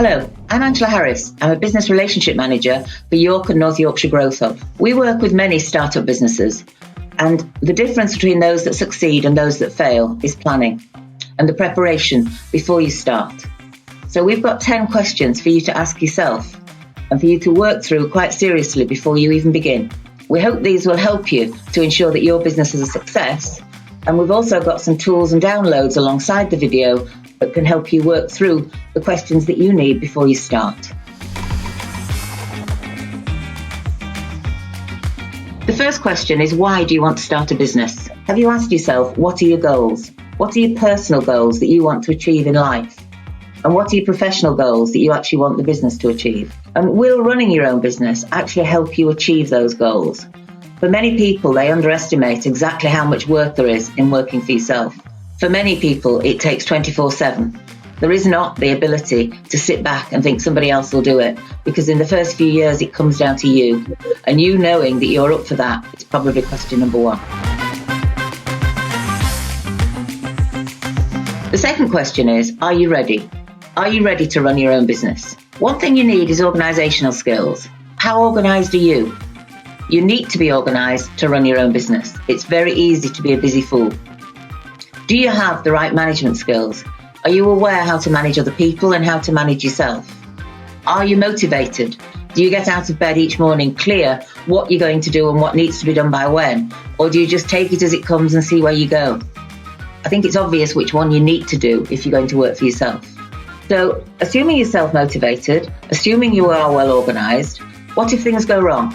Hello, I'm Angela Harris. I'm a business relationship manager for York and North Yorkshire Growth Hub. We work with many startup businesses, and the difference between those that succeed and those that fail is planning and the preparation before you start. So we've got 10 questions for you to ask yourself and for you to work through quite seriously before you even begin. We hope these will help you to ensure that your business is a success, and we've also got some tools and downloads alongside the video that can help you work through the questions that you need before you start. The first question is, why do you want to start a business? Have you asked yourself, what are your goals? What are your personal goals that you want to achieve in life? And what are your professional goals that you actually want the business to achieve? And will running your own business actually help you achieve those goals? For many people, they underestimate exactly how much work there is in working for yourself. For many people, it takes 24/7. There is not the ability to sit back and think somebody else will do it, because in the first few years, it comes down to you. And you knowing that you're up for that is probably question number one. The second question is, are you ready? Are you ready to run your own business? One thing you need is organisational skills. How organised are you? You need to be organised to run your own business. It's very easy to be a busy fool. Do you have the right management skills? Are you aware how to manage other people and how to manage yourself? Are you motivated? Do you get out of bed each morning clear what you're going to do and what needs to be done by when? Or do you just take it as it comes and see where you go? I think it's obvious which one you need to do if you're going to work for yourself. So, assuming you're self-motivated, assuming you are well organised, what if things go wrong?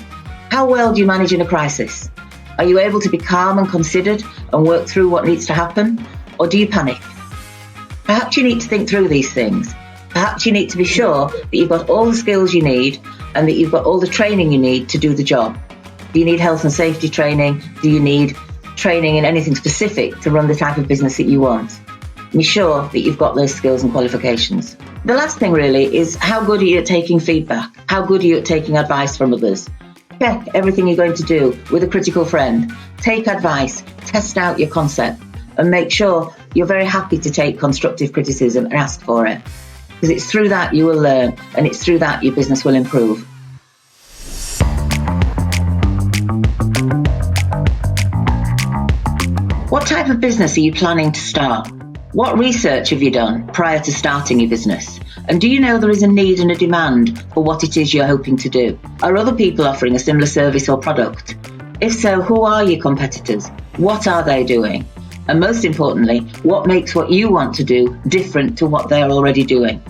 How well do you manage in a crisis? Are you able to be calm and considered and work through what needs to happen? Or do you panic? Perhaps you need to think through these things. Perhaps you need to be sure that you've got all the skills you need and that you've got all the training you need to do the job. Do you need health and safety training? Do you need training in anything specific to run the type of business that you want? Be sure that you've got those skills and qualifications. The last thing really is, how good are you at taking feedback? How good are you at taking advice from others? Check everything you're going to do with a critical friend. Take advice, test out your concept, and make sure you're very happy to take constructive criticism and ask for it. Because it's through that you will learn, and it's through that your business will improve. What type of business are you planning to start? What research have you done prior to starting your business? And do you know there is a need and a demand for what it is you're hoping to do? Are other people offering a similar service or product? If so, who are your competitors? What are they doing? And most importantly, what makes what you want to do different to what they're already doing?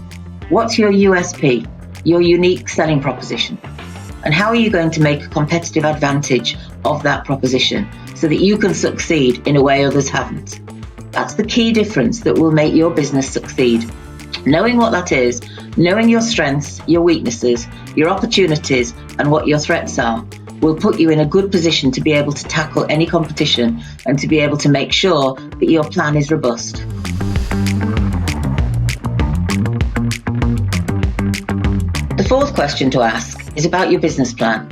What's your USP, your unique selling proposition? And how are you going to make a competitive advantage of that proposition so that you can succeed in a way others haven't? That's the key difference that will make your business succeed. Knowing what that is, knowing your strengths, your weaknesses, your opportunities, and what your threats are, will put you in a good position to be able to tackle any competition and to be able to make sure that your plan is robust. The fourth question to ask is about your business plan.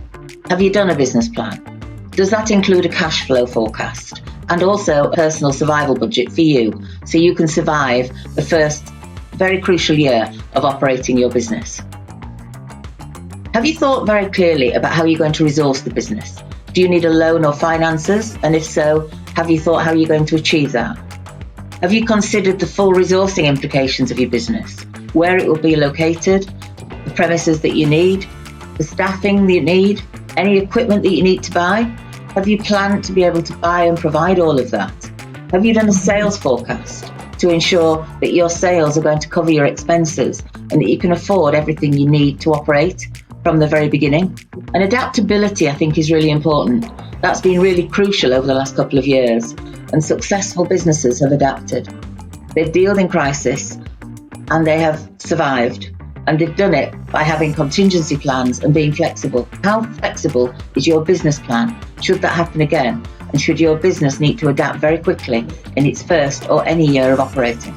Have you done a business plan? Does that include a cash flow forecast and also a personal survival budget for you so you can survive the first very crucial year of operating your business? Have you thought very clearly about how you're going to resource the business? Do you need a loan or finances? And if so, have you thought how you're going to achieve that? Have you considered the full resourcing implications of your business? Where it will be located, the premises that you need, the staffing that you need, any equipment that you need to buy? Have you planned to be able to buy and provide all of that? Have you done a sales forecast to ensure that your sales are going to cover your expenses and that you can afford everything you need to operate from the very beginning? And adaptability, I think, is really important. That's been really crucial over the last couple of years, and successful businesses have adapted. They've dealt in crisis and they have survived, and they've done it by having contingency plans and being flexible. How flexible is your business plan should that happen again, and should your business need to adapt very quickly in its first or any year of operating?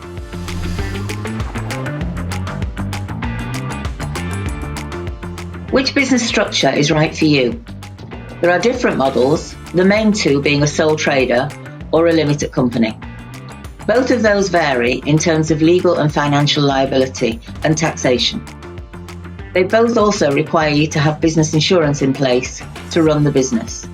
Which business structure is right for you? There are different models, the main two being a sole trader or a limited company. Both of those vary in terms of legal and financial liability and taxation. They both also require you to have business insurance in place to run the business.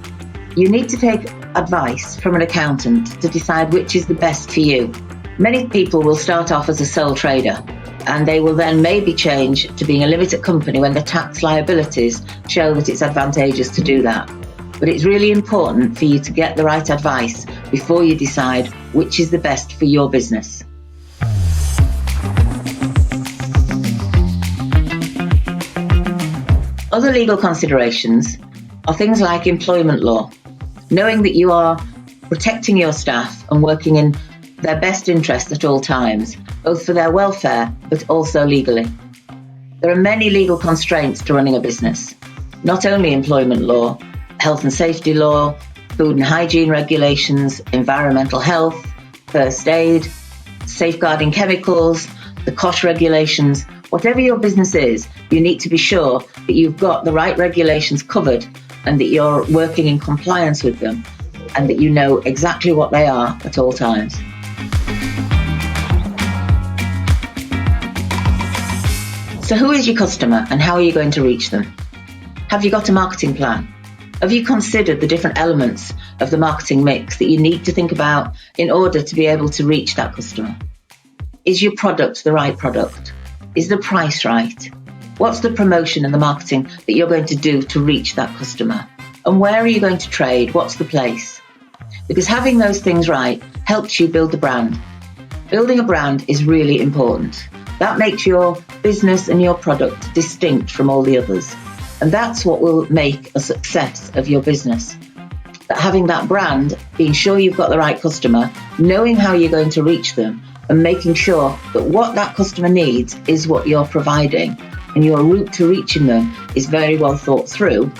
You need to take advice from an accountant to decide which is the best for you. Many people will start off as a sole trader, and they will then maybe change to being a limited company when the tax liabilities show that it's advantageous to do that. But it's really important for you to get the right advice before you decide which is the best for your business. Other legal considerations are things like employment law, knowing that you are protecting your staff and working in their best interest at all times, both for their welfare but also legally. There are many legal constraints to running a business, not only employment law, health and safety law, food and hygiene regulations, environmental health, first aid, safeguarding chemicals, the COSH regulations. Whatever your business is, you need to be sure that you've got the right regulations covered and that you're working in compliance with them and that you know exactly what they are at all times. So who is your customer and how are you going to reach them? Have you got a marketing plan? Have you considered the different elements of the marketing mix that you need to think about in order to be able to reach that customer? Is your product the right product? Is the price right? What's the promotion and the marketing that you're going to do to reach that customer? And where are you going to trade? What's the place? Because having those things right helps you build the brand. Building a brand is really important. That makes your business and your product distinct from all the others. And that's what will make a success of your business. That having that brand, being sure you've got the right customer, knowing how you're going to reach them, and making sure that what that customer needs is what you're providing, and your route to reaching them is very well thought through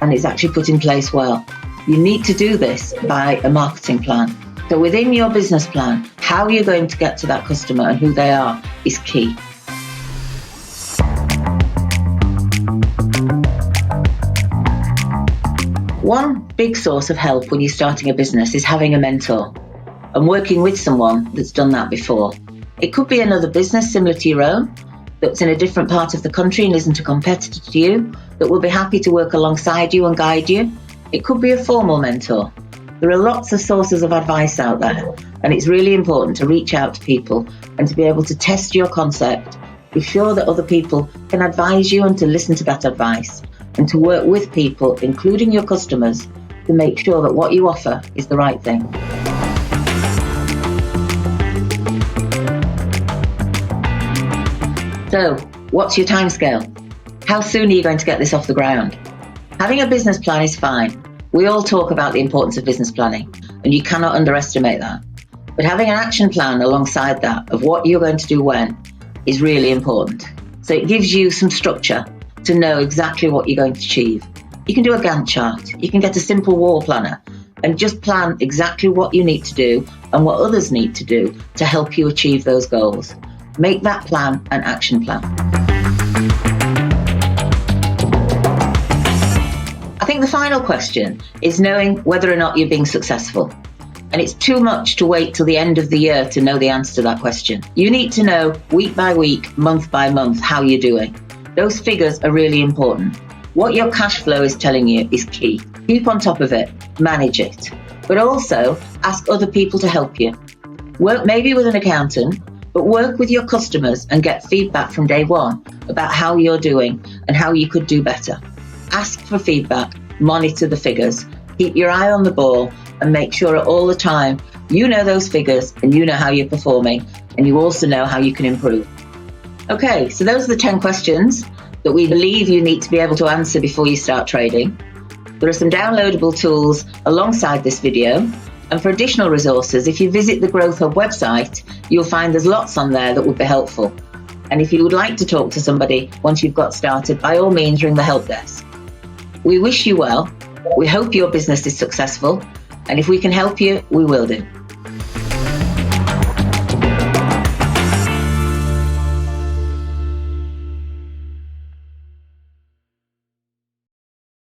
and is actually put in place well. You need to do this by a marketing plan. So within your business plan, how you're going to get to that customer and who they are is key. One big source of help when you're starting a business is having a mentor and working with someone that's done that before. It could be another business similar to your own that's in a different part of the country and isn't a competitor to you, that will be happy to work alongside you and guide you. It could be a formal mentor. There are lots of sources of advice out there, and it's really important to reach out to people and to be able to test your concept, be sure that other people can advise you and to listen to that advice, and to work with people, including your customers, to make sure that what you offer is the right thing. So, what's your timescale? How soon are you going to get this off the ground? Having a business plan is fine. We all talk about the importance of business planning, and you cannot underestimate that. But having an action plan alongside that of what you're going to do when is really important. So it gives you some structure to know exactly what you're going to achieve. You can do a Gantt chart. You can get a simple wall planner and just plan exactly what you need to do and what others need to do to help you achieve those goals. Make that plan an action plan. I think the final question is knowing whether or not you're being successful. And it's too much to wait till the end of the year to know the answer to that question. You need to know week by week, month by month, how you're doing. Those figures are really important. What your cash flow is telling you is key. Keep on top of it, manage it. But also ask other people to help you. Work maybe with an accountant, but work with your customers and get feedback from day one about how you're doing and how you could do better. Ask for feedback, monitor the figures, keep your eye on the ball and make sure all the time you know those figures and you know how you're performing and you also know how you can improve. Okay, so those are the 10 questions that we believe you need to be able to answer before you start trading. There are some downloadable tools alongside this video. And for additional resources, if you visit the Growth Hub website, you'll find there's lots on there that would be helpful. And if you would like to talk to somebody once you've got started, by all means, ring the help desk. We wish you well. We hope your business is successful. And if we can help you, we will do.